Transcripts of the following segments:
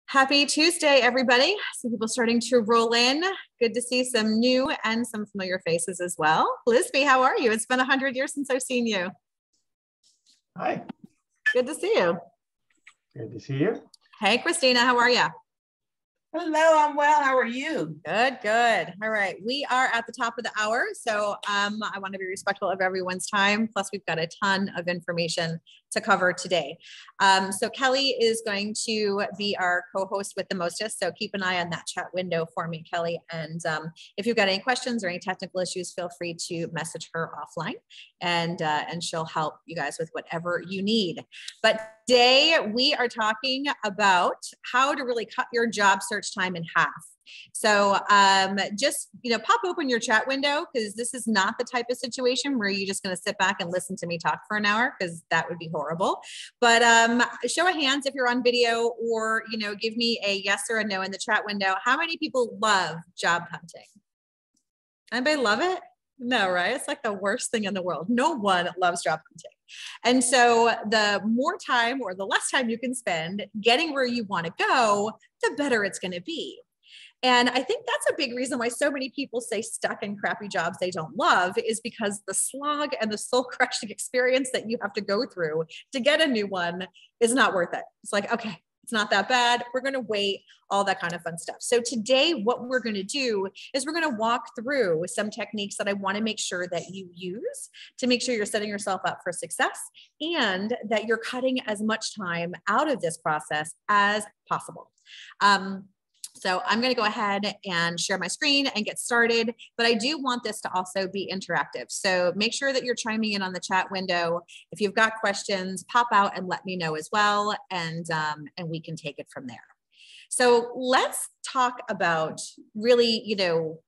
Happy Tuesday, everybody. Some people starting to roll in. Good to see some new and some familiar faces as well. Lisby, how are you? It's been 100 years since I've seen you. Hi. Good to see you. Good to see you. Hey, Christina, how are you? Hello, I'm well. How are you? Good, good. All right. We are at the top of the hour, so I want to be respectful of everyone's time. Plus, we've got a ton of information to cover today. So Kelly is going to be our co-host with the mostest. So keep an eye on that chat window for me, Kelly. And if you've got any questions or any technical issues, feel free to message her offline, and she'll help you guys with whatever you need. But today we are talking about how to really cut your job search time in half. So just, pop open your chat window, because this is not the type of situation where you're just going to sit back and listen to me talk for an hour, because that would be horrible. But show of hands if you're on video, or, give me a yes or a no in the chat window. How many people love job hunting? Anybody love it? No, right? It's like the worst thing in the world. No one loves job hunting. And so the more time or the less time you can spend getting where you want to go, the better it's going to be. And I think that's a big reason why so many people stay stuck in crappy jobs they don't love, is because the slog and the soul crushing experience that you have to go through to get a new one is not worth it. It's like, okay, it's not that bad. We're going to wait, all that kind of fun stuff. So today, what we're going to do is we're going to walk through some techniques that I want to make sure that you use to make sure you're setting yourself up for success, and that you're cutting as much time out of this process as possible. So I'm going to go ahead and share my screen and get started, but I do want this to also be interactive. So make sure that you're chiming in on the chat window. If you've got questions, pop out and let me know as well, and we can take it from there. So let's talk about really,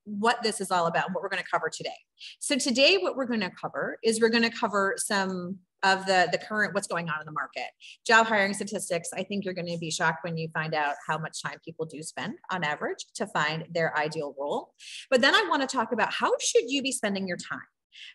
what this is all about and what we're going to cover today. So today, what we're going to cover is we're going to cover some of the current, what's going on in the market. Job hiring statistics. I think you're going to be shocked when you find out how much time people do spend on average to find their ideal role. But then I want to talk about how should you be spending your time?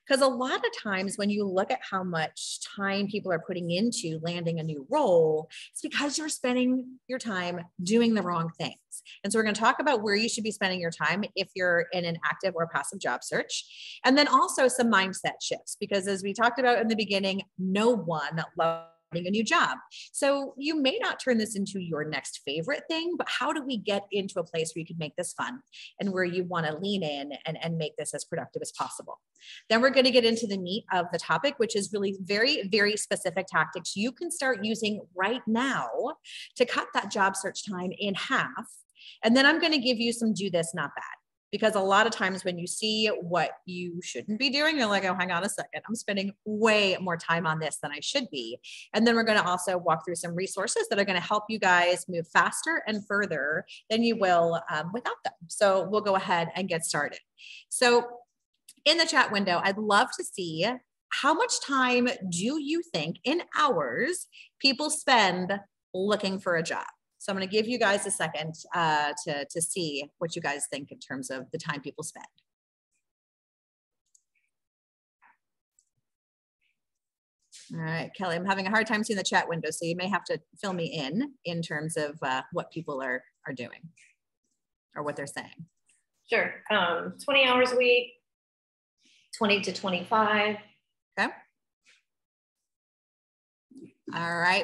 Because a lot of times when you look at how much time people are putting into landing a new role, it's because you're spending your time doing the wrong things. And so we're going to talk about where you should be spending your time if you're in an active or passive job search. And then also some mindset shifts, because as we talked about in the beginning, no one loves a new job. So you may not turn this into your next favorite thing, but how do we get into a place where you can make this fun and where you want to lean in and make this as productive as possible? Then we're going to get into the meat of the topic, which is really very, very specific tactics you can start using right now to cut that job search time in half. And then I'm going to give you some do this, not that. Because a lot of times when you see what you shouldn't be doing, you're like, oh, hang on a second, I'm spending way more time on this than I should be. And then we're going to also walk through some resources that are going to help you guys move faster and further than you will without them. So we'll go ahead and get started. So in the chat window, I'd love to see how much time do you think in hours people spend looking for a job? So I'm going to give you guys a second to see what you guys think in terms of the time people spend. All right, Kelly, I'm having a hard time seeing the chat window, so you may have to fill me in terms of what people are doing or what they're saying. Sure. 20 hours a week, 20 to 25. Okay. All right.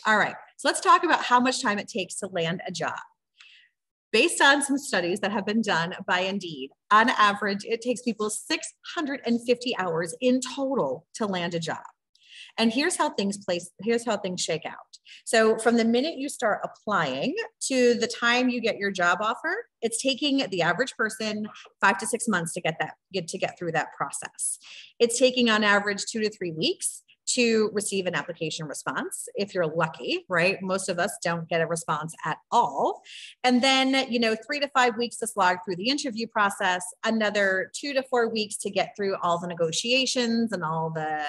All right, so let's talk about how much time it takes to land a job. Based on some studies that have been done by Indeed, on average, it takes people 650 hours in total to land a job. And here's how things shake out. So from the minute you start applying to the time you get your job offer, it's taking the average person 5 to 6 months to get through that process. It's taking on average 2 to 3 weeks to receive an application response, if you're lucky, right? Most of us don't get a response at all. And then, 3 to 5 weeks to slog through the interview process, another 2 to 4 weeks to get through all the negotiations and all the,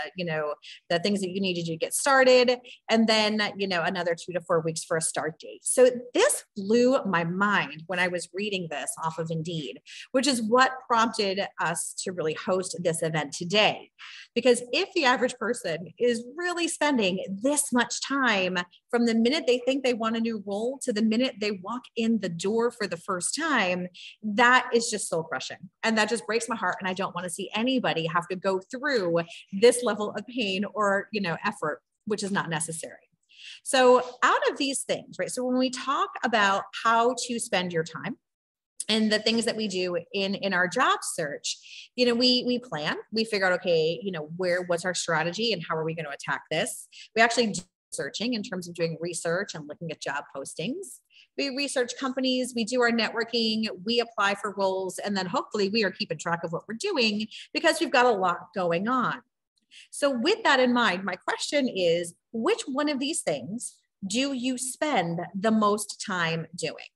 the things that you needed to get started. And then, another 2 to 4 weeks for a start date. So this blew my mind when I was reading this off of Indeed, which is what prompted us to really host this event today. Because if the average person is really spending this much time from the minute they think they want a new role to the minute they walk in the door for the first time. That is just soul crushing. And that just breaks my heart. And I don't want to see anybody have to go through this level of pain or, effort, which is not necessary. So out of these things, right? So when we talk about how to spend your time, and the things that we do in our job search, we plan, we figure out, okay, what's our strategy and how are we going to attack this? We actually do searching in terms of doing research and looking at job postings. We research companies, we do our networking, we apply for roles, and then hopefully we are keeping track of what we're doing because we've got a lot going on. So with that in mind, my question is, which one of these things do you spend the most time doing?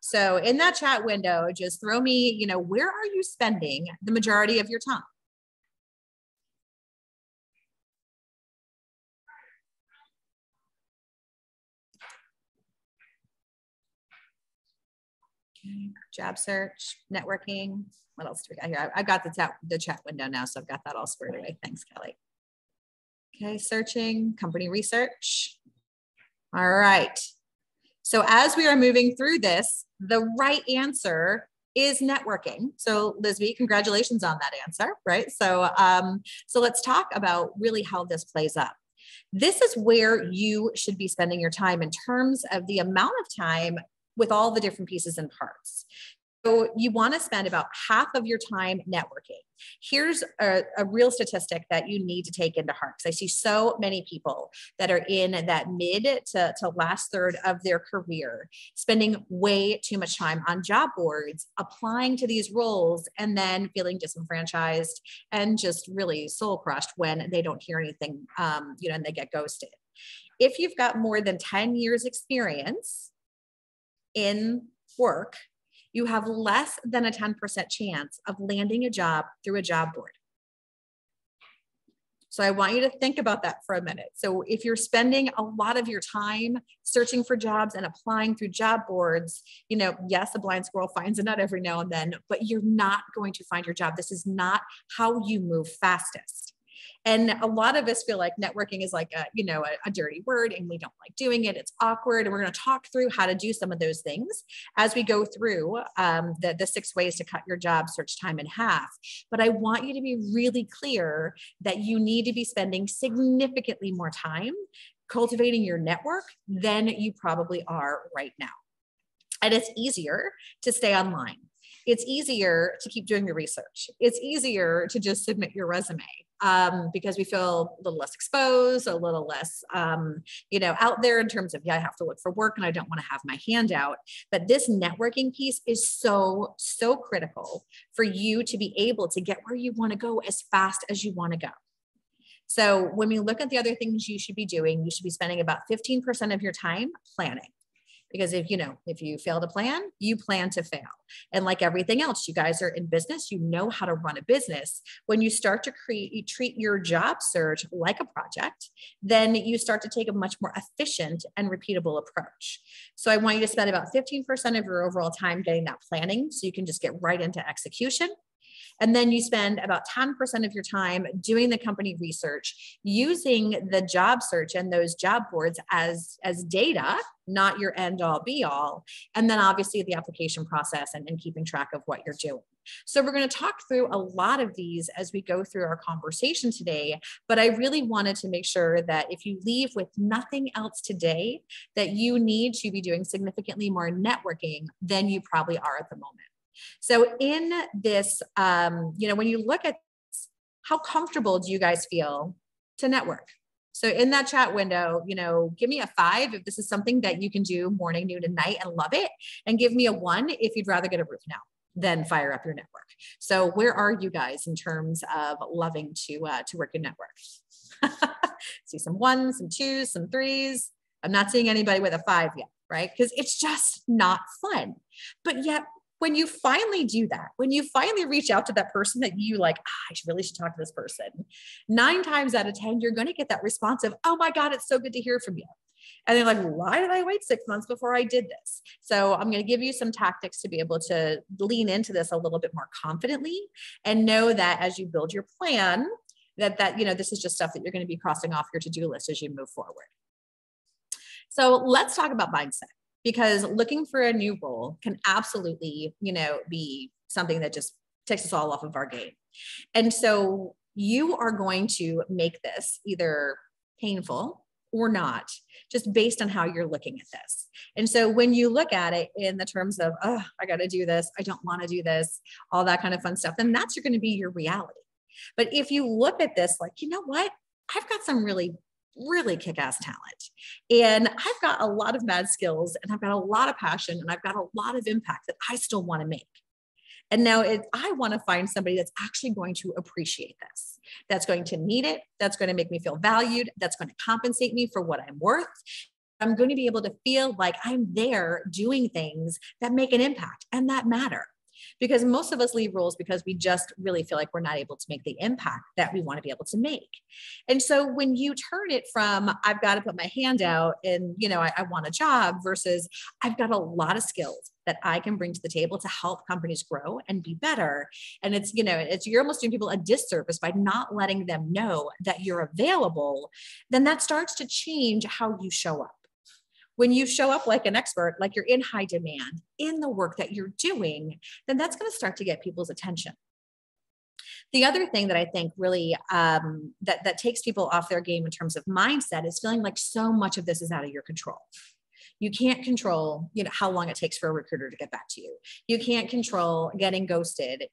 So in that chat window, just throw me, where are you spending the majority of your time? Okay. Job search, networking. What else do we got here? I've got the chat window now, so I've got that all squared away. Thanks, Kelly. Okay, searching, company research. All right. So as we are moving through this, the right answer is networking. So Lisby, congratulations on that answer, right? So, so let's talk about really how this plays up. This is where you should be spending your time in terms of the amount of time with all the different pieces and parts. So you want to spend about half of your time networking. Here's a real statistic that you need to take into heart, because I see so many people that are in that mid to last third of their career, spending way too much time on job boards, applying to these roles, and then feeling disenfranchised and just really soul crushed when they don't hear anything, and they get ghosted. If you've got more than 10 years experience in work, you have less than a 10% chance of landing a job through a job board. So I want you to think about that for a minute. So if you're spending a lot of your time searching for jobs and applying through job boards, yes, a blind squirrel finds a nut every now and then, but you're not going to find your job. This is not how you move fastest. And a lot of us feel like networking is like a dirty word and we don't like doing it. It's awkward. And we're going to talk through how to do some of those things as we go through the 6 ways to cut your job search time in half. But I want you to be really clear that you need to be spending significantly more time cultivating your network than you probably are right now. And it's easier to stay online. It's easier to keep doing your research. It's easier to just submit your resume because we feel a little less exposed, a little less, out there in terms of, I have to look for work and I don't want to have my hand out. But this networking piece is so, so critical for you to be able to get where you want to go as fast as you want to go. So when we look at the other things you should be doing, you should be spending about 15% of your time planning. Because if you fail to plan, you plan to fail. And like everything else, you guys are in business, you know how to run a business. When you start to treat your job search like a project, then you start to take a much more efficient and repeatable approach. So I want you to spend about 15% of your overall time getting that planning so you can just get right into execution. And then you spend about 10% of your time doing the company research, using the job search and those job boards as data, not your end all be all. And then obviously the application process and keeping track of what you're doing. So we're going to talk through a lot of these as we go through our conversation today. But I really wanted to make sure that if you leave with nothing else today, that you need to be doing significantly more networking than you probably are at the moment. So in this, when you look at this, how comfortable do you guys feel to network? So in that chat window, give me a 5 if this is something that you can do morning, noon, and night and love it. And give me a 1 if you'd rather get a roof now than fire up your network. So where are you guys in terms of loving to work your network? See some 1s, some 2s, some 3s. I'm not seeing anybody with a 5 yet, right? Because it's just not fun. But yet, when you finally do that, when you finally reach out to that person that you like, I really should talk to this person, 9 times out of 10, you're going to get that response of, oh my God, it's so good to hear from you. And they're like, why did I wait 6 months before I did this? So I'm going to give you some tactics to be able to lean into this a little bit more confidently and know that as you build your plan, this is just stuff that you're going to be crossing off your to-do list as you move forward. So let's talk about mindset, because looking for a new role can absolutely, be something that just takes us all off of our game. And so you are going to make this either painful or not, just based on how you're looking at this. And so when you look at it in the terms of, oh, I got to do this, I don't want to do this, all that kind of fun stuff, then that's going to be your reality. But if you look at this like, you know what, I've got some really kick-ass talent, and I've got a lot of mad skills, and I've got a lot of passion, and I've got a lot of impact that I still want to make. And now I want to find somebody that's actually going to appreciate this, that's going to need it, that's going to make me feel valued, that's going to compensate me for what I'm worth. I'm going to be able to feel like I'm there doing things that make an impact and that matter. Because most of us leave roles because we just really feel like we're not able to make the impact that we want to be able to make. And so when you turn it from, I've got to put my hand out and, I want a job, versus I've got a lot of skills that I can bring to the table to help companies grow and be better. And you're almost doing people a disservice by not letting them know that you're available, then that starts to change how you show up. When you show up like an expert, like you're in high demand in the work that you're doing, then that's going to start to get people's attention. The other thing that I think really that takes people off their game in terms of mindset is feeling like so much of this is out of your control. You can't control, how long it takes for a recruiter to get back to you. You can't control getting ghosted,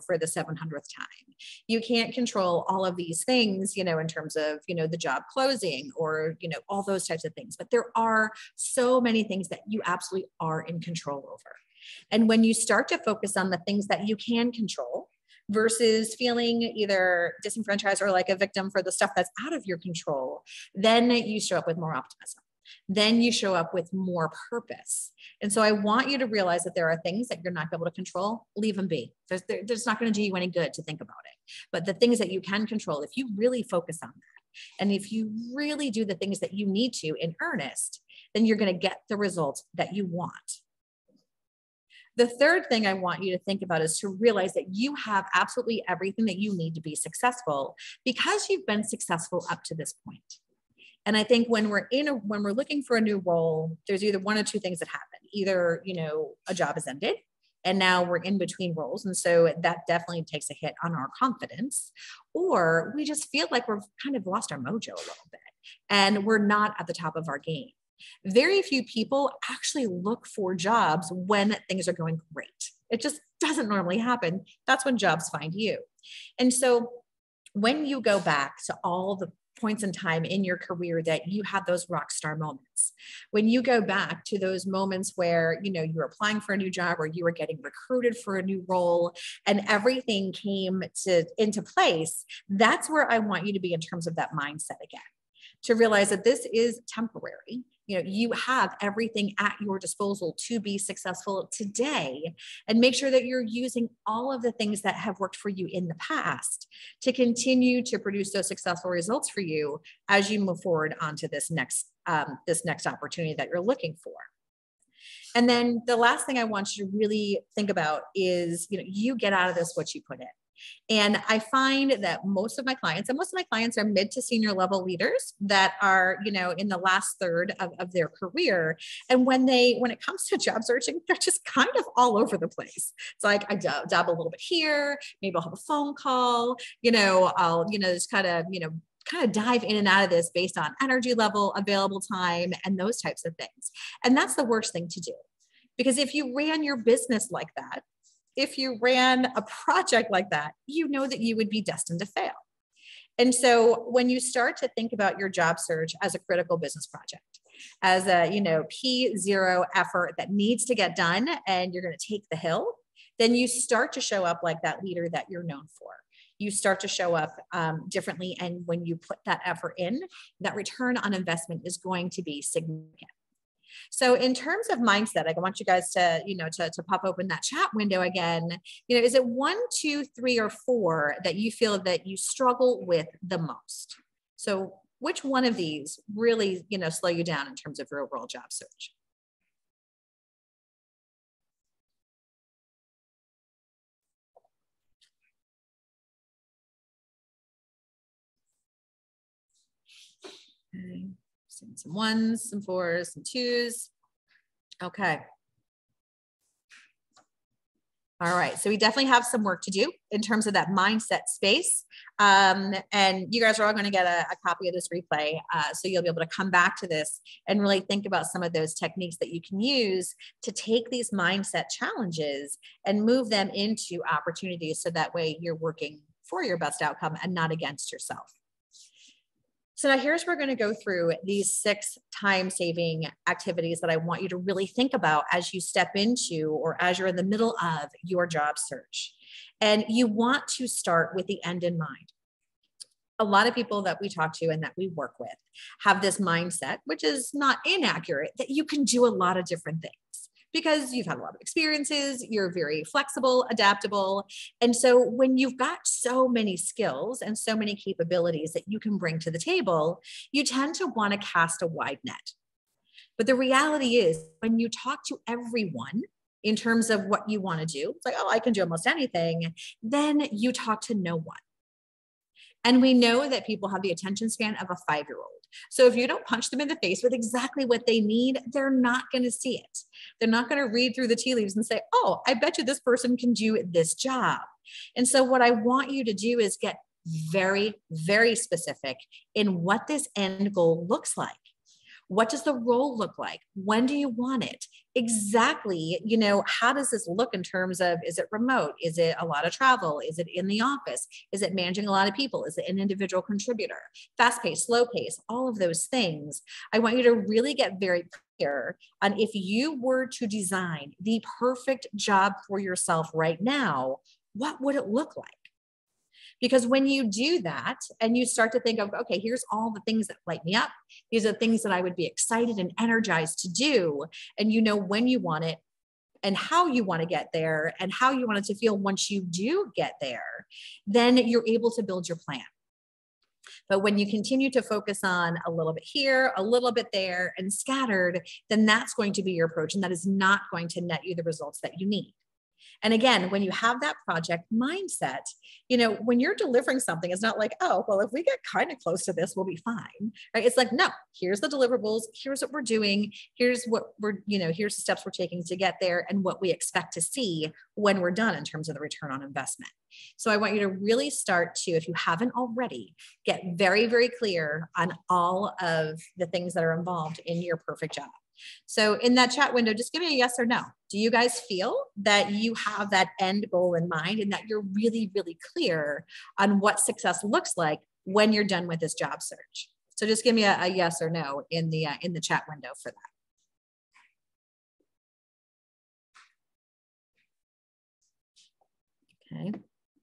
for the 700th time. You can't control all of these things, in terms of, the job closing or, all those types of things. But there are so many things that you absolutely are in control over. And when you start to focus on the things that you can control versus feeling either disenfranchised or like a victim for the stuff that's out of your control, then you show up with more optimism. Then you show up with more purpose. And so I want you to realize that there are things that you're not able to control, leave them be. There's not going to do you any good to think about it. But the things that you can control, if you really focus on that, and if you really do the things that you need to in earnest, then you're going to get the results that you want. The third thing I want you to think about is to realize that you have absolutely everything that you need to be successful because you've been successful up to this point. And I think when we're looking for a new role, there's either one or two things that happen. Either, a job has ended and now we're in between roles. And so that definitely takes a hit on our confidence, or we just feel like we've kind of lost our mojo a little bit and we're not at the top of our game. Very few people actually look for jobs when things are going great. It just doesn't normally happen. That's when jobs find you. And so when you go back to all the points in time in your career that you had those rock star moments, when you go back to those moments where, you were applying for a new job or you were getting recruited for a new role and everything came into place, that's where I want you to be in terms of that mindset again, to realize that this is temporary. You have everything at your disposal to be successful today, and make sure that you're using all of the things that have worked for you in the past to continue to produce those successful results for you as you move forward onto this next opportunity that you're looking for. And then the last thing I want you to really think about is, you get out of this what you put in. And I find that most of my clients are mid to senior level leaders that are, in the last third of their career. And when it comes to job searching, they're just kind of all over the place. It's like, I dab a little bit here, maybe I'll have a phone call, I'll, just kind of dive in and out of this based on energy level, available time, and those types of things. And that's the worst thing to do. Because if you ran your business like that, if you ran a project like that, that you would be destined to fail. And so when you start to think about your job search as a critical business project, as a, P0 effort that needs to get done and you're going to take the hill, then you start to show up like that leader that you're known for. You start to show up differently. And when you put that effort in, that return on investment is going to be significant. So in terms of mindset, I want you guys to, to pop open that chat window again. Is it 1, 2, 3, or 4 that you feel that you struggle with the most? So which one of these really, slow you down in terms of your overall job search? Okay. Some ones, some fours, some twos. Okay. All right, so we definitely have some work to do in terms of that mindset space. And you guys are all going to get a copy of this replay. So you'll be able to come back to this and really think about some of those techniques that you can use to take these mindset challenges and move them into opportunities. So that way you're working for your best outcome and not against yourself. So now here's where we're going to go through these 6 time-saving activities that I want you to really think about as you step into or as you're in the middle of your job search. And you want to start with the end in mind. A lot of people that we talk to and that we work with have this mindset, which is not inaccurate, that you can do a lot of different things. Because you've had a lot of experiences, you're very flexible, adaptable. And so when you've got so many skills and so many capabilities that you can bring to the table, you tend to want to cast a wide net. But the reality is when you talk to everyone in terms of what you want to do, it's like, oh, I can do almost anything. Then you talk to no one. And we know that people have the attention span of a 5-year-old. So if you don't punch them in the face with exactly what they need, they're not going to see it. They're not going to read through the tea leaves and say, oh, I bet you this person can do this job. And so what I want you to do is get very, very specific in what this end goal looks like. What does the role look like? When do you want it? Exactly, how does this look in terms of, is it remote? Is it a lot of travel? Is it in the office? Is it managing a lot of people? Is it an individual contributor? Fast pace, slow pace, all of those things. I want you to really get very clear on if you were to design the perfect job for yourself right now, what would it look like? Because when you do that and you start to think of, okay, here's all the things that light me up. These are the things that I would be excited and energized to do. And you know when you want it and how you want to get there and how you want it to feel once you do get there, then you're able to build your plan. But when you continue to focus on a little bit here, a little bit there, and scattered, then that's going to be your approach. And that is not going to net you the results that you need. And again, when you have that project mindset, when you're delivering something, it's not like, oh, well, if we get kind of close to this, we'll be fine, right? It's like, no, here's the deliverables. Here's what we're doing. Here's what here's the steps we're taking to get there and what we expect to see when we're done in terms of the return on investment. So I want you to really start to, if you haven't already, get very, very clear on all of the things that are involved in your perfect job. So in that chat window, just give me a yes or no. Do you guys feel that you have that end goal in mind and that you're really, really clear on what success looks like when you're done with this job search? So just give me a yes or no in the chat window for that. Okay,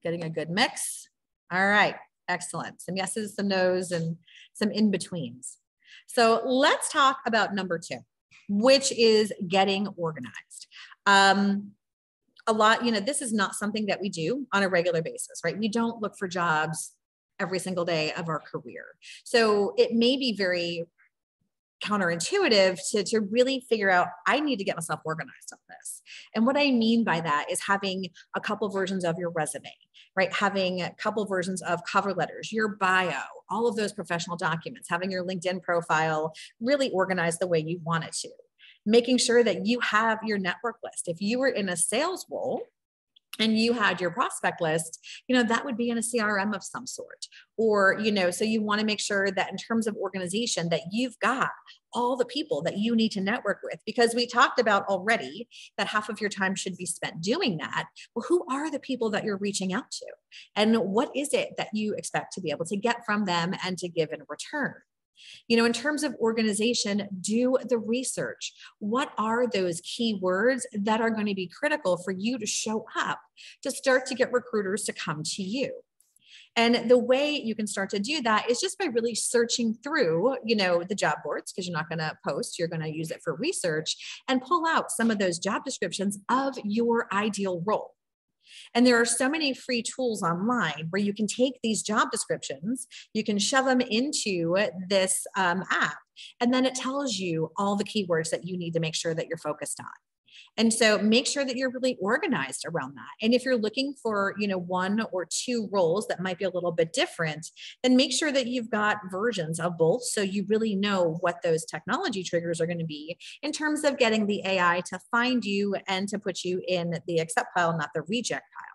getting a good mix. All right, excellent. Some yeses, some nos, and some in-betweens. So let's talk about number 2. Which is getting organized. A lot, this is not something that we do on a regular basis, right? We don't look for jobs every single day of our career. So it may be very counterintuitive to really figure out, I need to get myself organized on this. And what I mean by that is having a couple versions of your resume, right? Having a couple versions of cover letters, your bio, all of those professional documents, having your LinkedIn profile really organized the way you want it to. Making sure that you have your network list. If you were in a sales role and you had your prospect list, that would be in a CRM of some sort. Or, so you want to make sure that in terms of organization that you've got all the people that you need to network with, because we talked about already that half of your time should be spent doing that. Well, who are the people that you're reaching out to? And what is it that you expect to be able to get from them and to give in return? In terms of organization, do the research. What are those keywords that are going to be critical for you to show up to start to get recruiters to come to you? And the way you can start to do that is just by really searching through, the job boards, because you're not going to post, you're going to use it for research and pull out some of those job descriptions of your ideal role. And there are so many free tools online where you can take these job descriptions, you can shove them into this app, and then it tells you all the keywords that you need to make sure that you're focused on. And so make sure that you're really organized around that. And if you're looking for, one or two roles that might be a little bit different, then make sure that you've got versions of both. So you really know what those technology triggers are going to be in terms of getting the AI to find you and to put you in the accept pile, not the reject pile.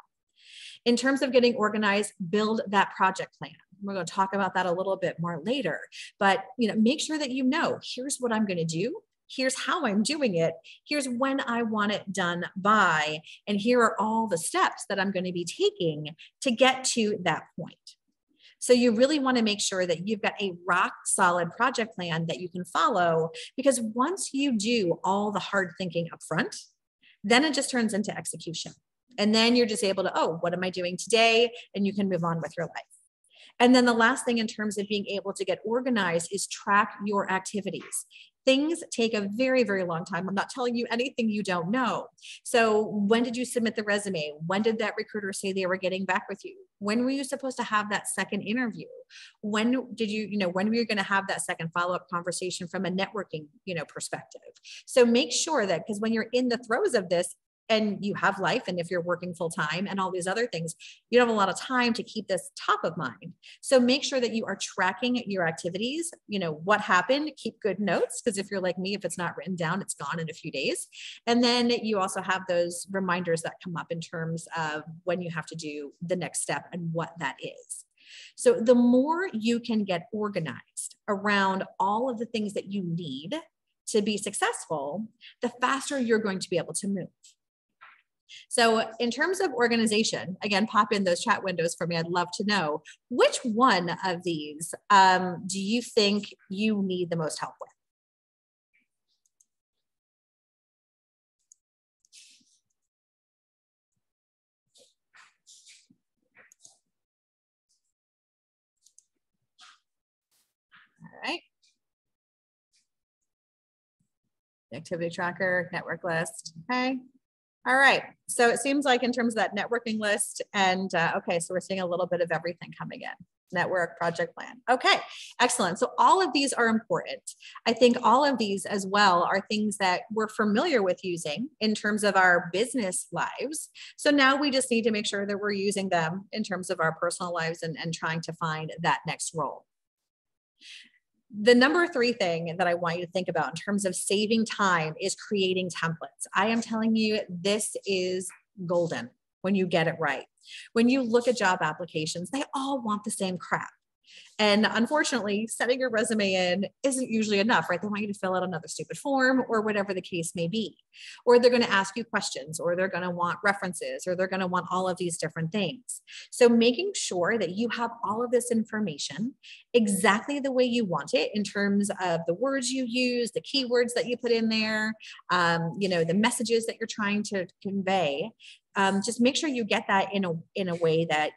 In terms of getting organized, build that project plan. We're going to talk about that a little bit more later, but make sure that here's what I'm going to do. Here's how I'm doing it. Here's when I want it done by, and here are all the steps that I'm going to be taking to get to that point. So you really want to make sure that you've got a rock solid project plan that you can follow, because once you do all the hard thinking up front, then it just turns into execution. And then you're just able to, what am I doing today? And you can move on with your life. And then the last thing in terms of being able to get organized is track your activities. Things take a very, very long time. I'm not telling you anything you don't know. So when did you submit the resume? When did that recruiter say they were getting back with you? When were you supposed to have that second interview? When did when were you going to have that second follow-up conversation from a networking, perspective? So make sure that, because when you're in the throes of this, and you have life, and if you're working full time and all these other things, you don't have a lot of time to keep this top of mind. So make sure that you are tracking your activities, what happened, keep good notes, because if you're like me, if it's not written down, it's gone in a few days. And then you also have those reminders that come up in terms of when you have to do the next step and what that is. So the more you can get organized around all of the things that you need to be successful, the faster you're going to be able to move. So in terms of organization, again, pop in those chat windows for me. I'd love to know, which one of these do you think you need the most help with? All right. Activity tracker, network list, okay. All right, so it seems like in terms of that networking list and okay, so we're seeing a little bit of everything coming in. Network, project plan. Okay, excellent. So all of these are important. I think all of these as well are things that we're familiar with using in terms of our business lives. So now we just need to make sure that we're using them in terms of our personal lives and trying to find that next role. The number 3 thing that I want you to think about in terms of saving time is creating templates. I am telling you, this is golden when you get it right. When you look at job applications, they all want the same crap. And unfortunately, sending your resume in isn't usually enough, right? They want you to fill out another stupid form or whatever the case may be. Or they're going to ask you questions, or they're going to want references, or they're going to want all of these different things. So making sure that you have all of this information exactly the way you want it in terms of the words you use, the keywords that you put in there, the messages that you're trying to convey. Just make sure you get that in a way that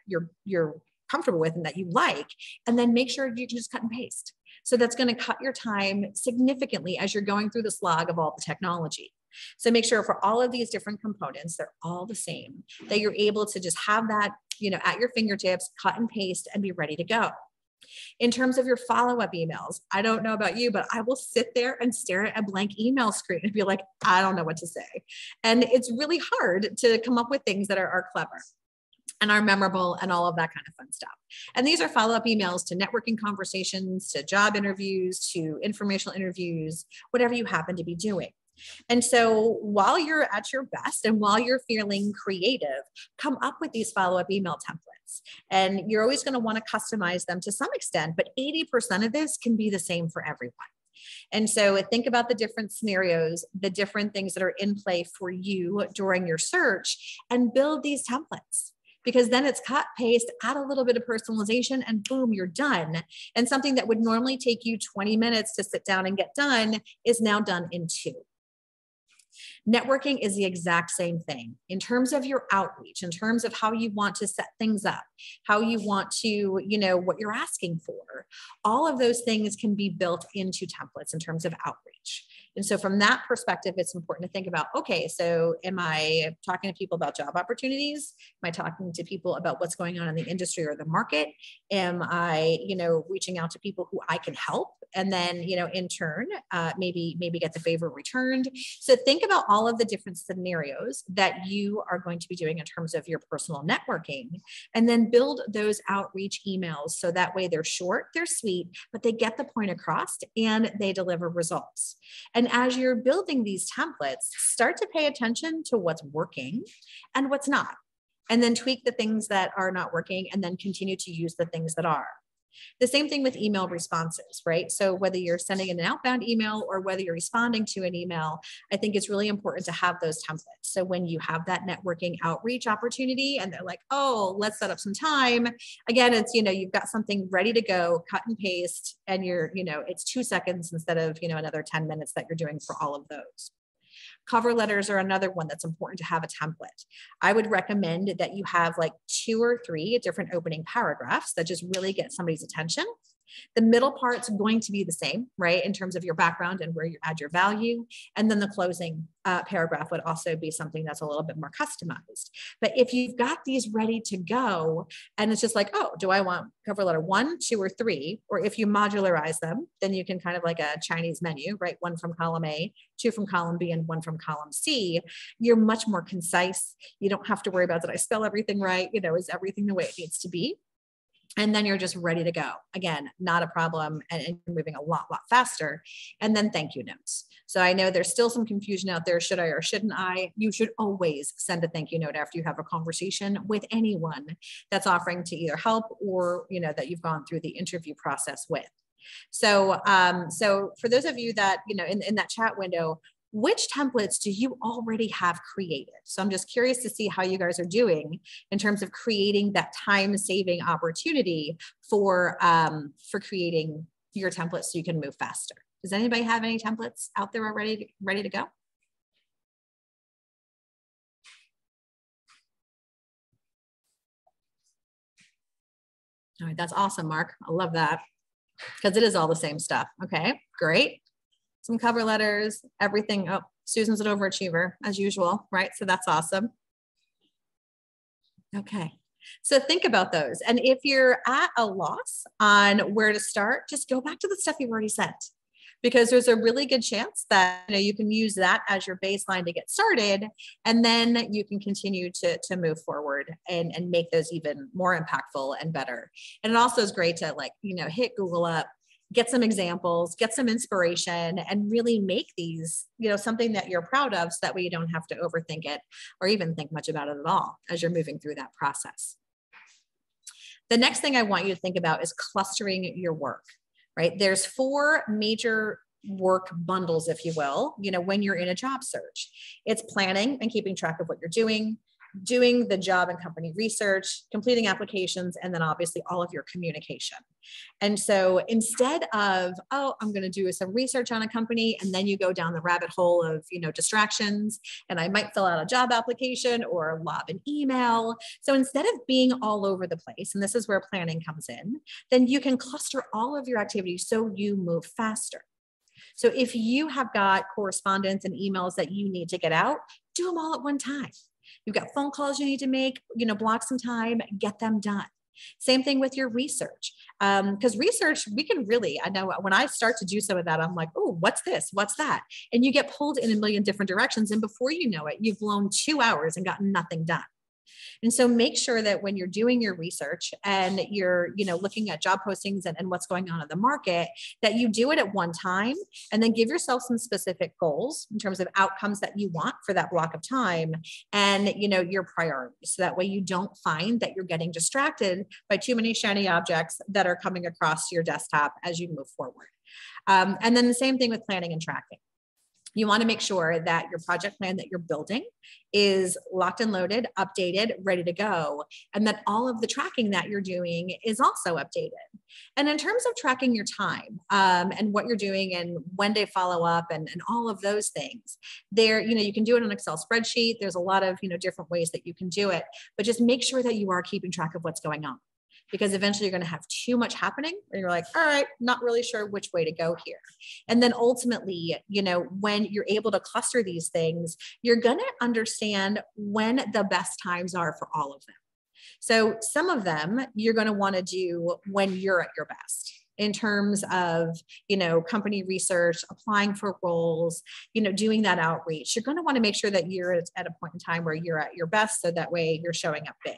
you're comfortable with and that you like, and then make sure you just cut and paste. So that's going to cut your time significantly as you're going through the slog of all the technology. So make sure for all of these different components, they're all the same, that you're able to just have that, at your fingertips, cut and paste and be ready to go. In terms of your follow-up emails, I don't know about you, but I will sit there and stare at a blank email screen and be like, I don't know what to say. And it's really hard to come up with things that are clever and are memorable and all of that kind of fun stuff. And these are follow-up emails to networking conversations, to job interviews, to informational interviews, whatever you happen to be doing. And so while you're at your best and while you're feeling creative, come up with these follow-up email templates. And you're always going to want to customize them to some extent, but 80% of this can be the same for everyone. And so think about the different scenarios, the different things that are in play for you during your search, and build these templates. Because then it's cut, paste, add a little bit of personalization, and boom, you're done. And something that would normally take you 20 minutes to sit down and get done is now done in 2. Networking is the exact same thing in terms of your outreach, in terms of how you want to set things up, how you want to, what you're asking for. All of those things can be built into templates in terms of outreach. outreach. And so from that perspective, it's important to think about, okay, so am I talking to people about job opportunities? Am I talking to people about what's going on in the industry or the market? Am I, reaching out to people who I can help? And then, in turn, maybe get the favor returned. So think about all of the different scenarios that you are going to be doing in terms of your personal networking, and then build those outreach emails. So that way they're short, they're sweet, but they get the point across and they deliver results. And as you're building these templates, start to pay attention to what's working and what's not, and then tweak the things that are not working and then continue to use the things that are. The same thing with email responses, right? So whether you're sending an outbound email or whether you're responding to an email, I think it's really important to have those templates. So when you have that networking outreach opportunity and they're like, oh, let's set up some time. Again, it's, you've got something ready to go, cut and paste, and it's 2 seconds instead of, another 10 minutes that you're doing for all of those. Cover letters are another one that's important to have a template. I would recommend that you have like 2 or 3 different opening paragraphs that just really get somebody's attention. The middle part's going to be the same, right, in terms of your background and where you add your value. And then the closing paragraph would also be something that's a little bit more customized. But if you've got these ready to go and it's just like, oh, do I want cover letter 1, 2, or 3? Or if you modularize them, then you can kind of like a Chinese menu, right? 1 from column A, 2 from column B, and 1 from column C. You're much more concise. You don't have to worry about, did I spell everything right? Is everything the way it needs to be? And then you're just ready to go. Again, not a problem, and moving a lot faster. And then thank you notes. So I know there's still some confusion out there. Should I or shouldn't I? You should always send a thank you note after you have a conversation with anyone that's offering to either help or, that you've gone through the interview process with. So, so for those of you that, in that chat window, which templates do you already have created? So I'm just curious to see how you guys are doing in terms of creating that time-saving opportunity for creating your templates so you can move faster. Does anybody have any templates out there already ready to go? All right, that's awesome, Mark. I love that because it is all the same stuff. Okay, great. Some cover letters, everything. Oh, Susan's an overachiever as usual, right? So that's awesome. Okay, so think about those. And if you're at a loss on where to start, just go back to the stuff you've already sent, because there's a really good chance that you can use that as your baseline to get started, and then you can continue to move forward and make those even more impactful and better. And it also is great to hit Google up, get some examples, get some inspiration, and really make these, something that you're proud of, so that way you don't have to overthink it or even think much about it at all as you're moving through that process. The next thing I want you to think about is clustering your work, right? There's 4 major work bundles, if you will, when you're in a job search. It's planning and keeping track of what you're doing the job and company research, completing applications, and then obviously all of your communication. And so instead of, oh, I'm going to do some research on a company, and then you go down the rabbit hole of, distractions, and I might fill out a job application or lob an email. So instead of being all over the place, and this is where planning comes in, then you can cluster all of your activities so you move faster. So if you have got correspondence and emails that you need to get out, do them all at one time. You've got phone calls you need to make, block some time, get them done. Same thing with your research. Because research, I know when I start to do some of that, I'm like, oh, what's this? What's that? And you get pulled in a million different directions. And before you know it, you've blown 2 hours and gotten nothing done. And so make sure that when you're doing your research and you're, looking at job postings and what's going on in the market, that you do it at one time, and then give yourself some specific goals in terms of outcomes that you want for that block of time, and, your priorities. So that way you don't find that you're getting distracted by too many shiny objects that are coming across your desktop as you move forward. And then the same thing with planning and tracking. You want to make sure that your project plan that you're building is locked and loaded, updated, ready to go, and that all of the tracking that you're doing is also updated. And in terms of tracking your time and what you're doing and when to follow up and all of those things, you can do it in an Excel spreadsheet. There's a lot of different ways that you can do it, but just make sure that you are keeping track of what's going on. because eventually you're going to have too much happening and you're like, all right, not really sure which way to go here. And then ultimately, you know, when you're able to cluster these things, you're going to understand when the best times are for all of them. So some of them you're going to want to do when you're at your best, in terms of, you know, company research, applying for roles, you know, doing that outreach. You're going to want to make sure that you're at a point in time where you're at your best, so that way you're showing up big.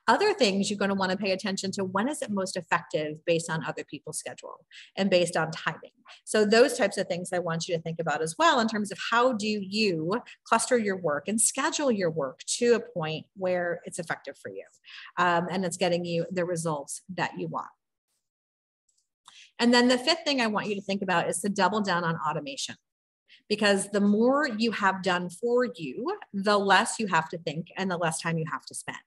Other things you're going to want to pay attention to: when is it most effective based on other people's schedule and based on timing. So those types of things I want you to think about as well, in terms of how do you cluster your work and schedule your work to a point where it's effective for you, and it's getting you the results that you want. And then the fifth thing I want you to think about is to double down on automation, because the more you have done for you, the less you have to think and the less time you have to spend.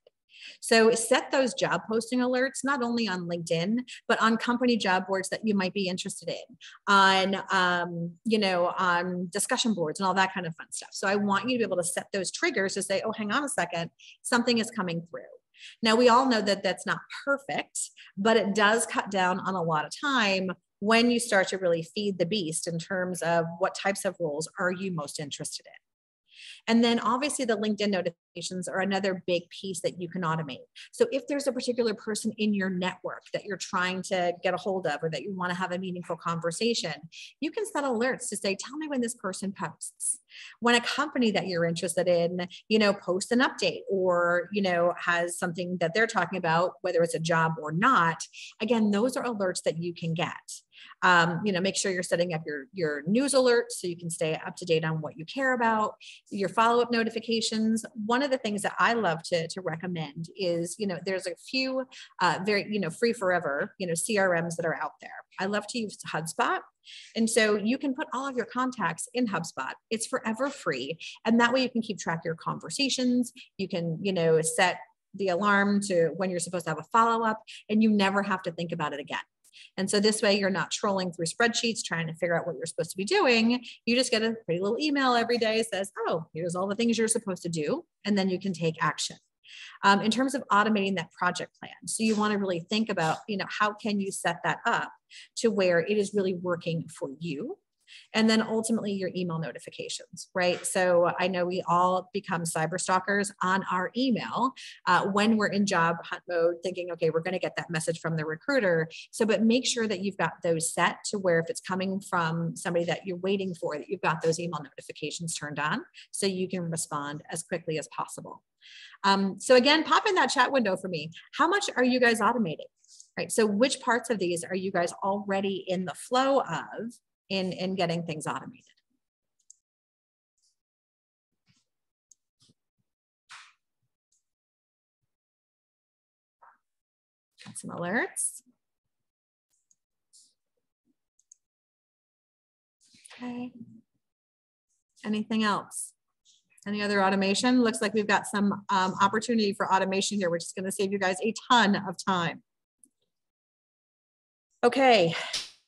So set those job posting alerts, not only on LinkedIn, but on company job boards that you might be interested in, on, you know, on discussion boards and all that kind of fun stuff. So I want you to be able to set those triggers to say, oh, hang on a second, something is coming through. Now, we all know that that's not perfect, but it does cut down on a lot of time when you start to really feed the beast in terms of what types of roles are you most interested in. And then obviously the LinkedIn notifications are another big piece that you can automate. So if there's a particular person in your network that you're trying to get a hold of, or that you want to have a meaningful conversation, you can set alerts to say, tell me when this person posts. When a company that you're interested in, you know, posts an update, or, you know, has something that they're talking about, whether it's a job or not, again, those are alerts that you can get. You know, make sure you're setting up your news alerts so you can stay up to date on what you care about, your follow-up notifications. One of the things that I love to recommend is, you know, there's a few very, you know, free forever, you know, CRMs that are out there. I love to use HubSpot. And so you can put all of your contacts in HubSpot. It's forever free. And that way you can keep track of your conversations. You can, you know, set the alarm to when you're supposed to have a follow-up, and you never have to think about it again. And so this way you're not trolling through spreadsheets trying to figure out what you're supposed to be doing. You just get a pretty little email every day that says, oh, here's all the things you're supposed to do. And then you can take action. In terms of automating that project plan. So you want to really think about, you know, how can you set that up to where it is really working for you? And then ultimately your email notifications, right? So I know we all become cyber stalkers on our email when we're in job hunt mode, thinking, okay, we're going to get that message from the recruiter. So, but make sure that you've got those set to where if it's coming from somebody that you're waiting for, that you've got those email notifications turned on so you can respond as quickly as possible. So again, pop in that chat window for me. How much are you guys automating? Right. So which parts of these are you guys already in the flow of in getting things automated? Got some alerts. Okay. Anything else? Any other automation? Looks like we've got some opportunity for automation here, which is going to save you guys a ton of time. Okay.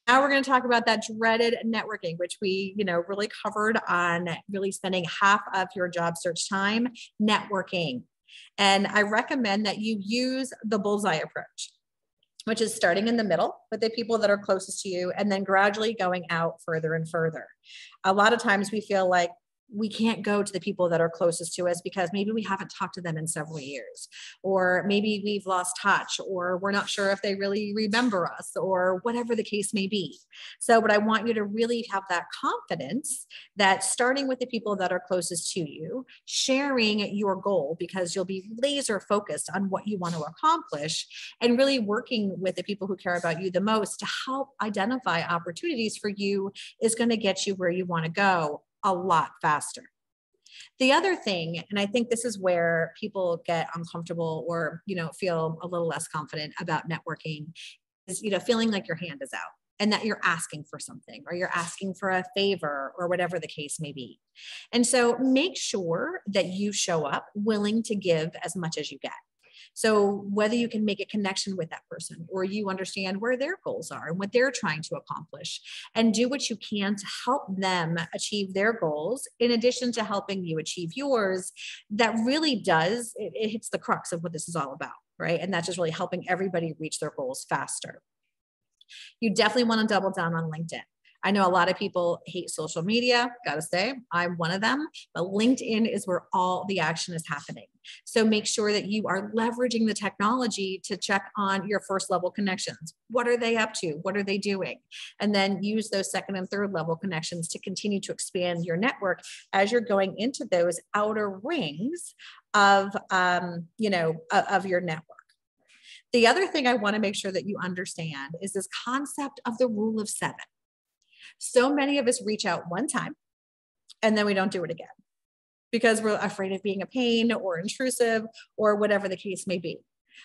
Now we're going to talk about that dreaded networking, which we, you know, really covered on really spending half of your job search time networking. And I recommend that you use the bullseye approach, which is starting in the middle with the people that are closest to you and then gradually going out further and further. A lot of times we feel like we can't go to the people that are closest to us because maybe we haven't talked to them in several years, or maybe we've lost touch, or we're not sure if they really remember us, or whatever the case may be. So, but I want you to really have that confidence that starting with the people that are closest to you, sharing your goal, because you'll be laser focused on what you want to accomplish, and really working with the people who care about you the most to help identify opportunities for you is going to get you where you want to go a lot faster. The other thing, and I think this is where people get uncomfortable or, you know, feel a little less confident about networking, is, you know, feeling like your hand is out and that you're asking for something, or you're asking for a favor, or whatever the case may be. And so make sure that you show up willing to give as much as you get. So whether you can make a connection with that person, or you understand where their goals are and what they're trying to accomplish, and do what you can to help them achieve their goals, in addition to helping you achieve yours, that really does, it hits the crux of what this is all about, right? And that's just really helping everybody reach their goals faster. You definitely want to double down on LinkedIn. I know a lot of people hate social media, gotta say, I'm one of them, but LinkedIn is where all the action is happening. So make sure that you are leveraging the technology to check on your first level connections. What are they up to? What are they doing? And then use those second and third level connections to continue to expand your network as you're going into those outer rings of, of your network. The other thing I want to make sure that you understand is this concept of the rule of 7. So many of us reach out one time and then we don't do it again because we're afraid of being a pain or intrusive or whatever the case may be.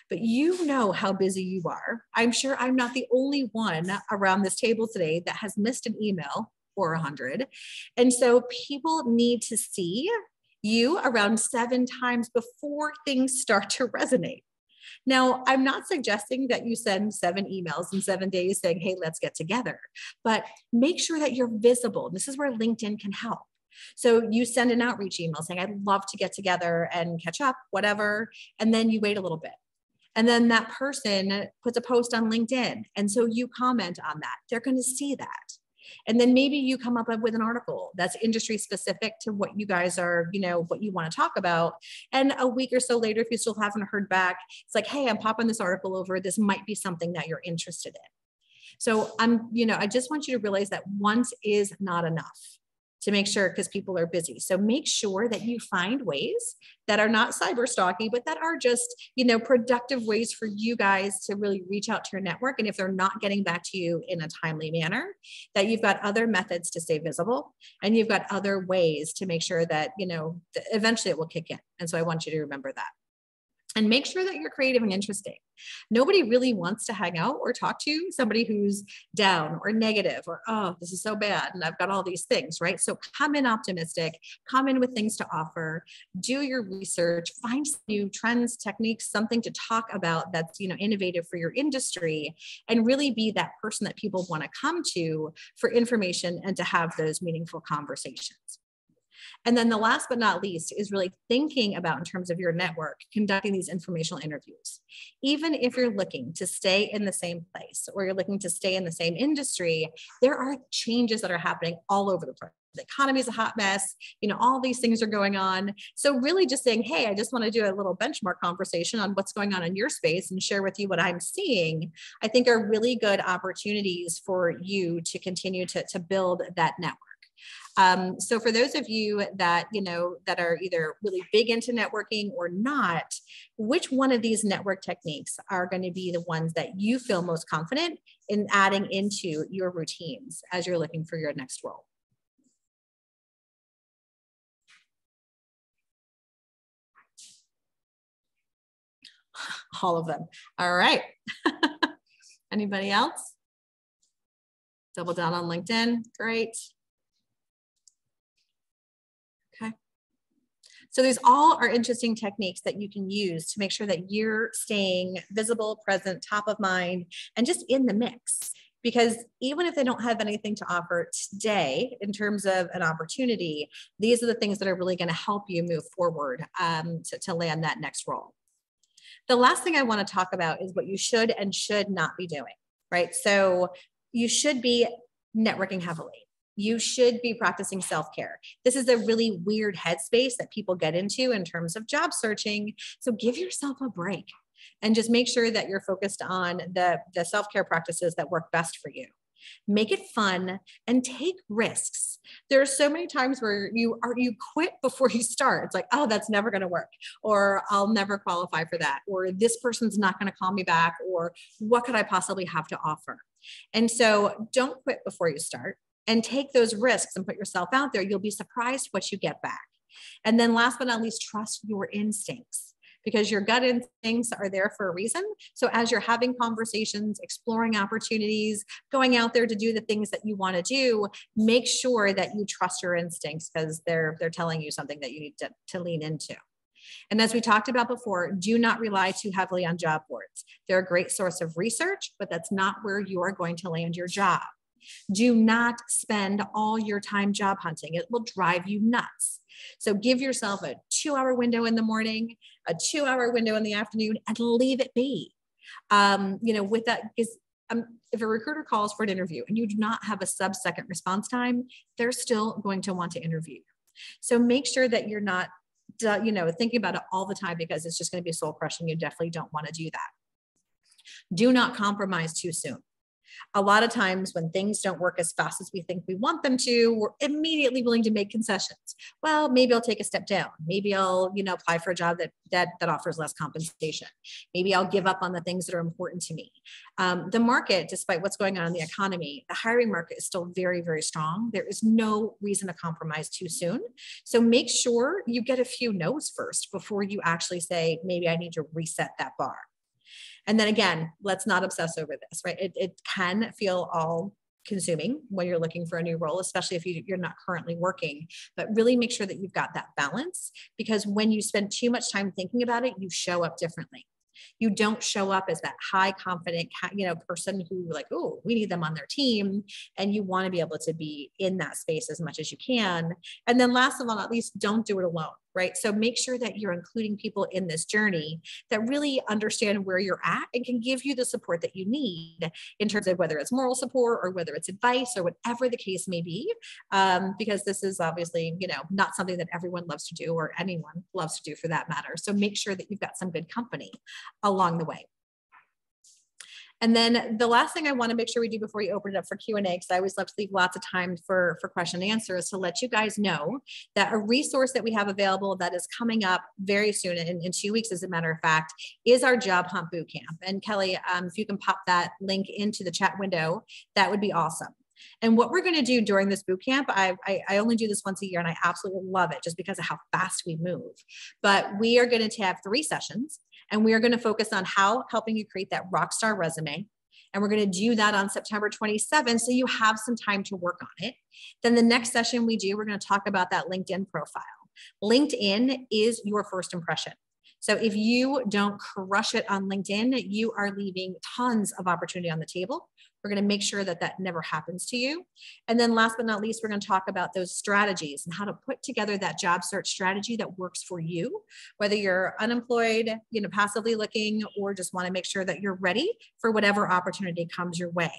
But you know how busy you are. I'm sure I'm not the only one around this table today that has missed an email or 100. And so people need to see you around 7 times before things start to resonate. Now, I'm not suggesting that you send 7 emails in 7 days saying, hey, let's get together, but make sure that you're visible. This is where LinkedIn can help. So you send an outreach email saying, I'd love to get together and catch up, whatever. And then you wait a little bit. And then that person puts a post on LinkedIn. And so you comment on that. They're going to see that. And then maybe you come up with an article that's industry specific to what you guys are, what you want to talk about. And a week or so later, if you still haven't heard back, it's like, hey, I'm popping this article over. This might be something that you're interested in. So I just want you to realize that once is not enough to make sure, because people are busy. So make sure that you find ways that are not cyber stalking, but that are just, productive ways for you guys to really reach out to your network. And if they're not getting back to you in a timely manner, that you've got other methods to stay visible and you've got other ways to make sure that, eventually it will kick in. And so I want you to remember that. And make sure that you're creative and interesting. Nobody really wants to hang out or talk to somebody who's down or negative or, oh, this is so bad and I've got all these things, right? So come in optimistic, come in with things to offer, do your research, find some new trends, techniques, something to talk about that's, innovative for your industry, and really be that person that people want to come to for information and to have those meaningful conversations. And then the last but not least is really thinking about, in terms of your network, conducting these informational interviews. Even if you're looking to stay in the same place or you're looking to stay in the same industry, there are changes that are happening all over the place. The economy is a hot mess. All these things are going on. So really just saying, hey, I just want to do a little benchmark conversation on what's going on in your space and share with you what I'm seeing, I think are really good opportunities for you to continue to build that network. So for those of you that, that are either really big into networking or not, which one of these network techniques are going to be the ones that you feel most confident in adding into your routines as you're looking for your next role? All of them. All right. Anybody else? Double down on LinkedIn. Great. Okay. So these all are interesting techniques that you can use to make sure that you're staying visible, present, top of mind, and just in the mix. Because even if they don't have anything to offer today in terms of an opportunity, these are the things that are really going to help you move forward to land that next role. The last thing I want to talk about is what you should and should not be doing, right? So you should be networking heavily. You should be practicing self-care. This is a really weird headspace that people get into in terms of job searching. So give yourself a break and just make sure that you're focused on the self-care practices that work best for you. Make it fun and take risks. There are so many times where you quit before you start. It's like, oh, that's never going to work, or I'll never qualify for that, or this person's not going to call me back, or what could I possibly have to offer? And so don't quit before you start and take those risks and put yourself out there. You'll be surprised what you get back. And then last but not least, trust your instincts, because your gut instincts are there for a reason. So as you're having conversations, exploring opportunities, going out there to do the things that you want to do, make sure that you trust your instincts, because they're telling you something that you need to lean into. And as we talked about before, do not rely too heavily on job boards. They're a great source of research, but that's not where you are going to land your job. Do not spend all your time job hunting. It will drive you nuts. So give yourself a 2-hour window in the morning, a 2-hour window in the afternoon, and leave it be. With that is, if a recruiter calls for an interview and you do not have a sub-second response time, they're still going to want to interview you. So make sure that you're not, thinking about it all the time, because it's just going to be soul crushing. You definitely don't want to do that. Do not compromise too soon. A lot of times when things don't work as fast as we think we want them to, we're immediately willing to make concessions. Well, maybe I'll take a step down. Maybe I'll, apply for a job that offers less compensation. Maybe I'll give up on the things that are important to me. The market, despite what's going on in the economy, the hiring market is still very, very strong. There is no reason to compromise too soon. So make sure you get a few no's first before you actually say, maybe I need to reset that bar. And then again, let's not obsess over this, right? It can feel all consuming when you're looking for a new role, especially if you're not currently working, but really make sure that you've got that balance, because when you spend too much time thinking about it, you show up differently. You don't show up as that high confident, person who like, oh, we need them on their team. And you want to be able to be in that space as much as you can. And then last of all, not least, don't do it alone, right? So make sure that you're including people in this journey that really understand where you're at and can give you the support that you need in terms of whether it's moral support or whether it's advice or whatever the case may be. Because this is obviously, not something that everyone loves to do, or anyone loves to do for that matter. So make sure that you've got some good company along the way. And then the last thing I want to make sure we do before you open it up for Q&A, because I always love to leave lots of time for question and answer, is to let you guys know that a resource that we have available that is coming up very soon, in 2 weeks, as a matter of fact, is our Job Hunt Bootcamp. And Kelly, if you can pop that link into the chat window, that would be awesome. And what we're going to do during this boot camp, I only do this once a year and I absolutely love it just because of how fast we move. But we are going to have 3 sessions, and we are going to focus on helping you create that rockstar resume. And we're going to do that on September 27th. So you have some time to work on it. Then the next session we're going to talk about that LinkedIn profile. LinkedIn is your first impression. So if you don't crush it on LinkedIn, you are leaving tons of opportunity on the table. We're going to make sure that that never happens to you. And then last but not least, we're going to talk about those strategies and how to put together that job search strategy that works for you, whether you're unemployed, passively looking, or just want to make sure that you're ready for whatever opportunity comes your way.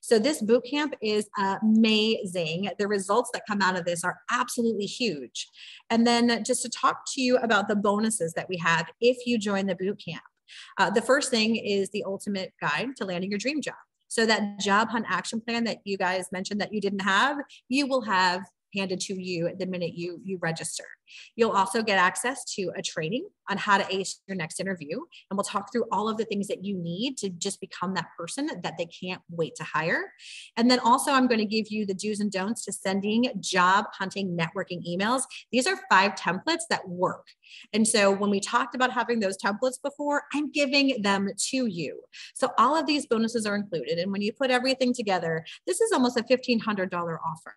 So this bootcamp is amazing. The results that come out of this are absolutely huge. And then just to talk to you about the bonuses that we have if you join the bootcamp. The first thing is the ultimate guide to landing your dream job. So that job hunt action plan that you guys mentioned that you didn't have, you will have handed to you the minute you register. You'll also get access to a training on how to ace your next interview. And we'll talk through all of the things that you need to just become that person that they can't wait to hire. And then also I'm going to give you the do's and don'ts to sending job hunting networking emails. These are 5 templates that work. And so when we talked about having those templates before, I'm giving them to you. So all of these bonuses are included. And when you put everything together, this is almost a $1,500 offer.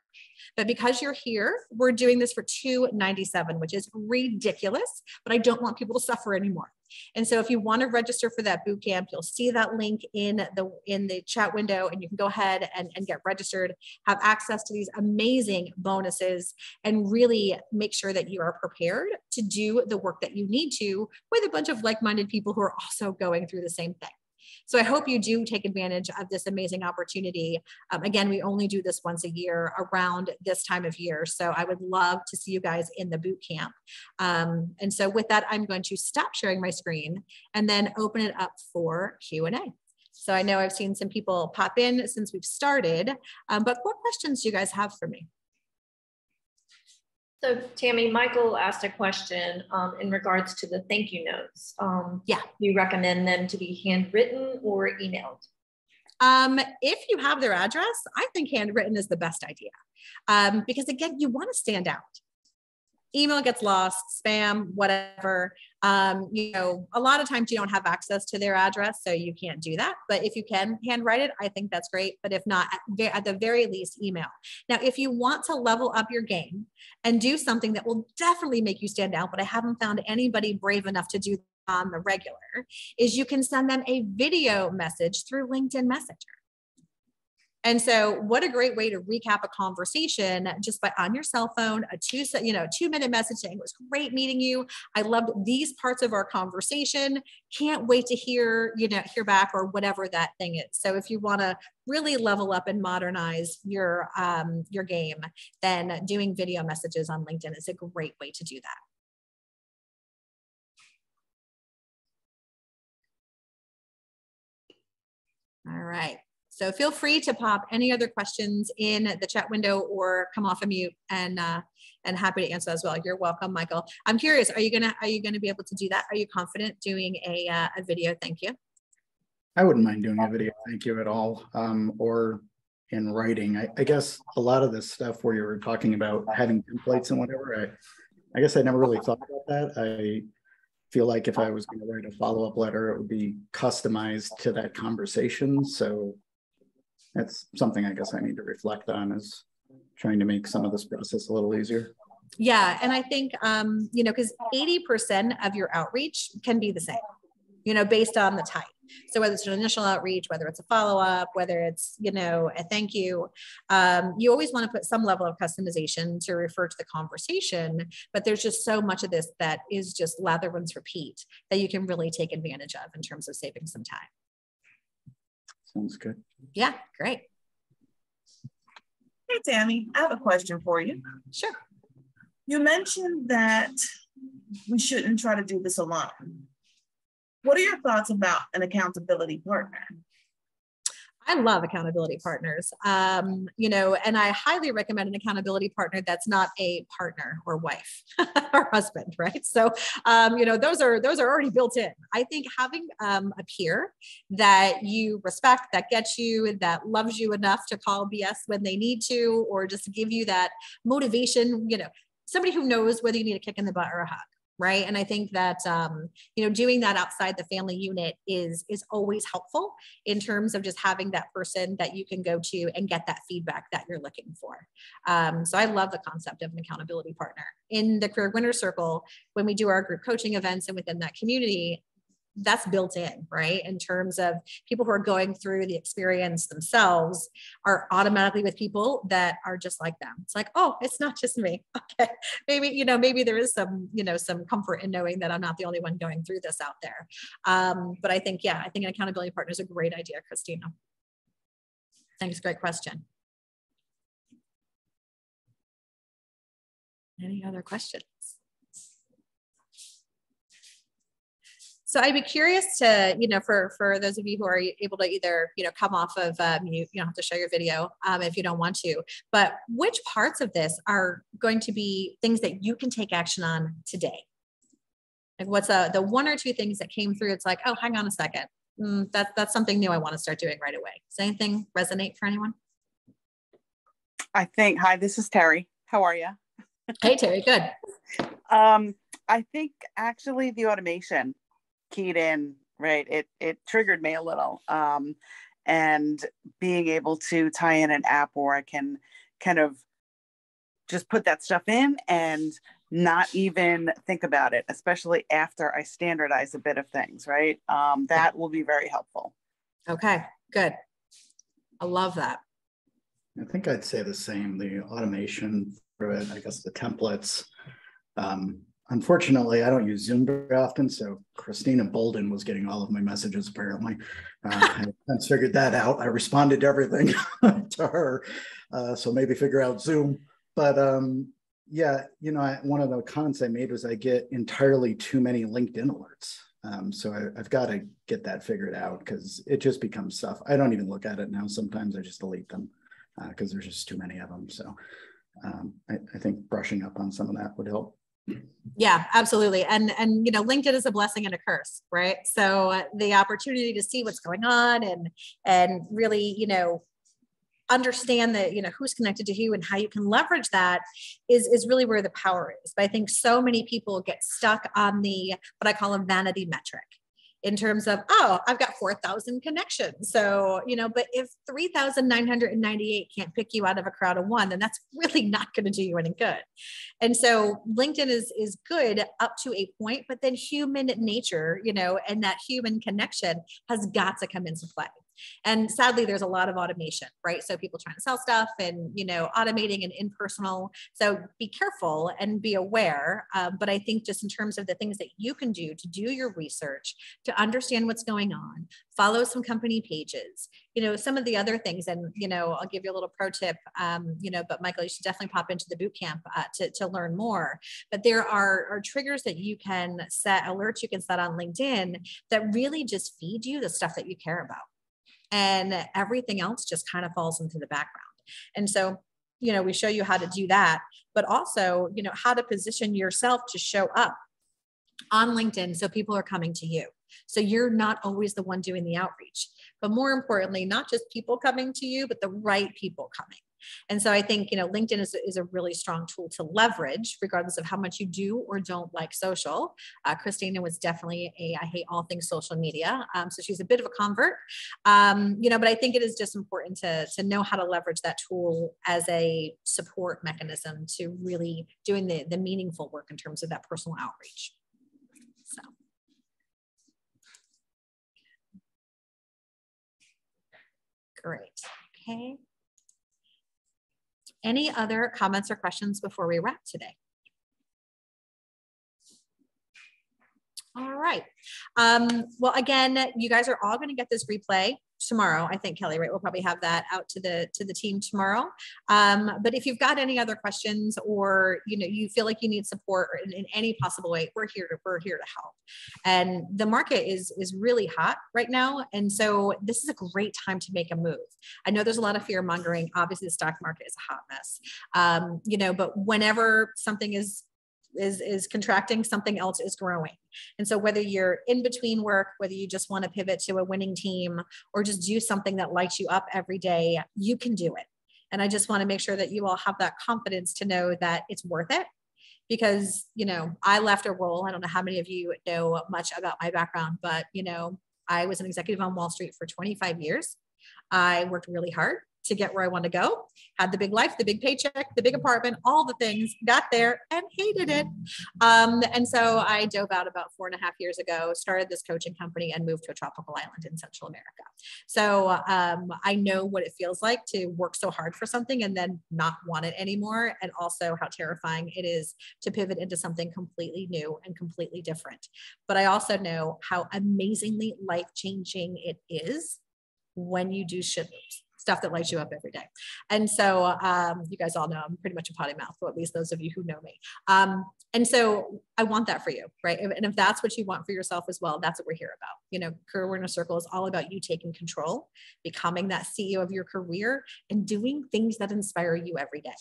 But because you're here, we're doing this for $297, which is ridiculous, but I don't want people to suffer anymore. And so if you want to register for that bootcamp, you'll see that link in the chat window, and you can go ahead and get registered, have access to these amazing bonuses, and really make sure that you are prepared to do the work that you need to with a bunch of like-minded people who are also going through the same thing. So I hope you do take advantage of this amazing opportunity. Again, we only do this once a year around this time of year. So I would love to see you guys in the boot camp. And so with that, I'm going to stop sharing my screen and then open it up for Q&A. So I know I've seen some people pop in since we've started, but what questions do you guys have for me? So Tammy, Michael asked a question in regards to the thank you notes. Do you recommend them to be handwritten or emailed? If you have their address, I think handwritten is the best idea. Because again, you want to stand out. Email gets lost, spam, whatever. A lot of times you don't have access to their address, so you can't do that. But if you can handwrite it, I think that's great. But if not, at the very least, email. Now, if you want to level up your game and do something that will definitely make you stand out, but I haven't found anybody brave enough to do on the regular, is you can send them a video message through LinkedIn Messenger. And so what a great way to recap a conversation just by on your cell phone, a 2-minute message saying, it was great meeting you. I loved these parts of our conversation. Can't wait to hear back, or whatever that thing is. So if you want to really level up and modernize your game, then doing video messages on LinkedIn is a great way to do that. All right. So feel free to pop any other questions in the chat window or come off of mute, and happy to answer as well. You're welcome, Michael. I'm curious, are you gonna be able to do that? Are you confident doing a video thank you? I wouldn't mind doing a video thank you at all, or in writing. I guess a lot of this stuff where you were talking about having templates and whatever, I guess I never really thought about that. I feel like if I was going to write a follow-up letter, it would be customized to that conversation. So that's something I guess I need to reflect on, is trying to make some of this process a little easier. Yeah. And I think, because 80% of your outreach can be the same, based on the type. So whether it's an initial outreach, whether it's a follow-up, whether it's, a thank you, you always want to put some level of customization to refer to the conversation, but there's just so much of this that is just lather, rinse, repeat that you can really take advantage of in terms of saving some time. Sounds good. Yeah, great. Hey, Tammy, I have a question for you. Sure. You mentioned that we shouldn't try to do this alone. What are your thoughts about an accountability partner? I love accountability partners, and I highly recommend an accountability partner that's not a partner or wife or husband, right? So, those are already built in. I think having a peer that you respect, that gets you, that loves you enough to call BS when they need to, or just to give you that motivation, somebody who knows whether you need a kick in the butt or a hug. Right. And I think that, doing that outside the family unit is always helpful in terms of just having that person that you can go to and get that feedback that you're looking for. So I love the concept of an accountability partner. In the Career Winner Circle, when we do our group coaching events and within that community, that's built in, right? In terms of people who are going through the experience themselves are automatically with people that are just like them. It's like, oh, it's not just me. Okay. Maybe there is some comfort in knowing that I'm not the only one going through this out there. But I think an accountability partner is a great idea, Christina. Thanks. Great question. Any other questions? So I'd be curious to, for those of you who are able to either, come off of mute, you don't have to show your video if you don't want to, but which parts of this are going to be things that you can take action on today? Like what's the one or two things that came through? It's like, oh, hang on a second. That's something new I want to start doing right away. Does anything resonate for anyone? Hi, this is Terry. How are you? Hey, Terry, good. I think actually the automation keyed in, right? It triggered me a little. And being able to tie in an app where I can kind of just put that stuff in and not even think about it, especially after I standardize a bit of things, right? That will be very helpful. Okay, good. I love that. I think I'd say the same, the automation for it, I guess the templates. Unfortunately, I don't use Zoom very often, so Christina Bolden was getting all of my messages apparently. I since figured that out. I responded to everything to her, so maybe figure out Zoom. But yeah, one of the comments I made was I get entirely too many LinkedIn alerts. So I've got to get that figured out because it just becomes stuff. I don't even look at it now. Sometimes I just delete them because there's just too many of them. So I think brushing up on some of that would help. Yeah, absolutely. And LinkedIn is a blessing and a curse, right? So the opportunity to see what's going on and really, understand that, who's connected to who and how you can leverage that is really where the power is. But I think so many people get stuck on what I call a vanity metric in terms of, oh, I've got 4,000 connections. So, but if 3,998 can't pick you out of a crowd of one, then that's really not going to do you any good. And so LinkedIn is good up to a point, but then human nature, and that human connection has got to come into play. And sadly, there's a lot of automation, right? So people trying to sell stuff and, you know, automating and impersonal. So be careful and be aware. But I think just in terms of the things that you can do to do your research, to understand what's going on, follow some company pages, you know, some of the other things. And, you know, I'll give you a little pro tip, you know, but Michael, you should definitely pop into the boot camp to learn more. But there are triggers that you can set, alerts you can set on LinkedIn that really just feed you the stuff that you care about. And everything else just kind of falls into the background. And so, you know, we show you how to do that, but also, you know, how to position yourself to show up on LinkedIn so people are coming to you. So you're not always the one doing the outreach, but more importantly, not just people coming to you, but the right people coming. And so I think, you know, LinkedIn is a really strong tool to leverage regardless of how much you do or don't like social. Christina was definitely I hate all things social media. So she's a bit of a convert, you know, but I think it is just important to know how to leverage that tool as a support mechanism to really doing the meaningful work in terms of that personal outreach. So. Great. Okay. Any other comments or questions before we wrap today? All right. Well, again, you guys are all going to get this replay tomorrow. I think, Kelly, right? We'll probably have that out to the team tomorrow. But if you've got any other questions or, you know, you feel like you need support in any possible way, we're here to help. And the market is really hot right now. And so this is a great time to make a move. I know there's a lot of fear mongering. Obviously the stock market is a hot mess. You know, but whenever something is contracting, something else is growing. And so whether you're in between work, whether you just want to pivot to a winning team or just do something that lights you up every day, you can do it. And I just want to make sure that you all have that confidence to know that it's worth it. Because, you know, I left a role. I don't know how many of you know much about my background, but, you know, I was an executive on Wall Street for 25 years. I worked really hard to get where I want to go, had the big life, the big paycheck, the big apartment, all the things, got there and hated it. And so I dove out about 4.5 years ago, started this coaching company and moved to a tropical island in Central America. So I know what it feels like to work so hard for something and then not want it anymore. And also how terrifying it is to pivot into something completely new and completely different. But I also know how amazingly life-changing it is when you do shit moves. Stuff that lights you up every day. And so you guys all know I'm pretty much a potty mouth, or at least those of you who know me. And so I want that for you, right? And if that's what you want for yourself as well, that's what we're here about. You know, Career Awareness Circle is all about you taking control, becoming that CEO of your career and doing things that inspire you every day.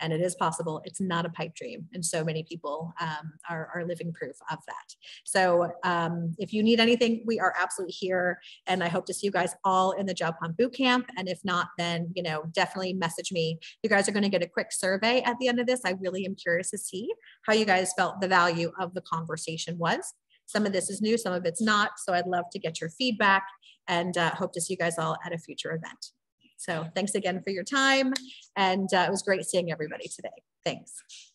And it is possible. It's not a pipe dream. And so many people are living proof of that. So if you need anything, we are absolutely here. And I hope to see you guys all in the Job Hunt Bootcamp. And if not, then, you know, definitely message me. You guys are going to get a quick survey at the end of this. I really am curious to see how you guys felt the value of the conversation was. Some of this is new, some of it's not. So I'd love to get your feedback and hope to see you guys all at a future event. So thanks again for your time. And it was great seeing everybody today. Thanks.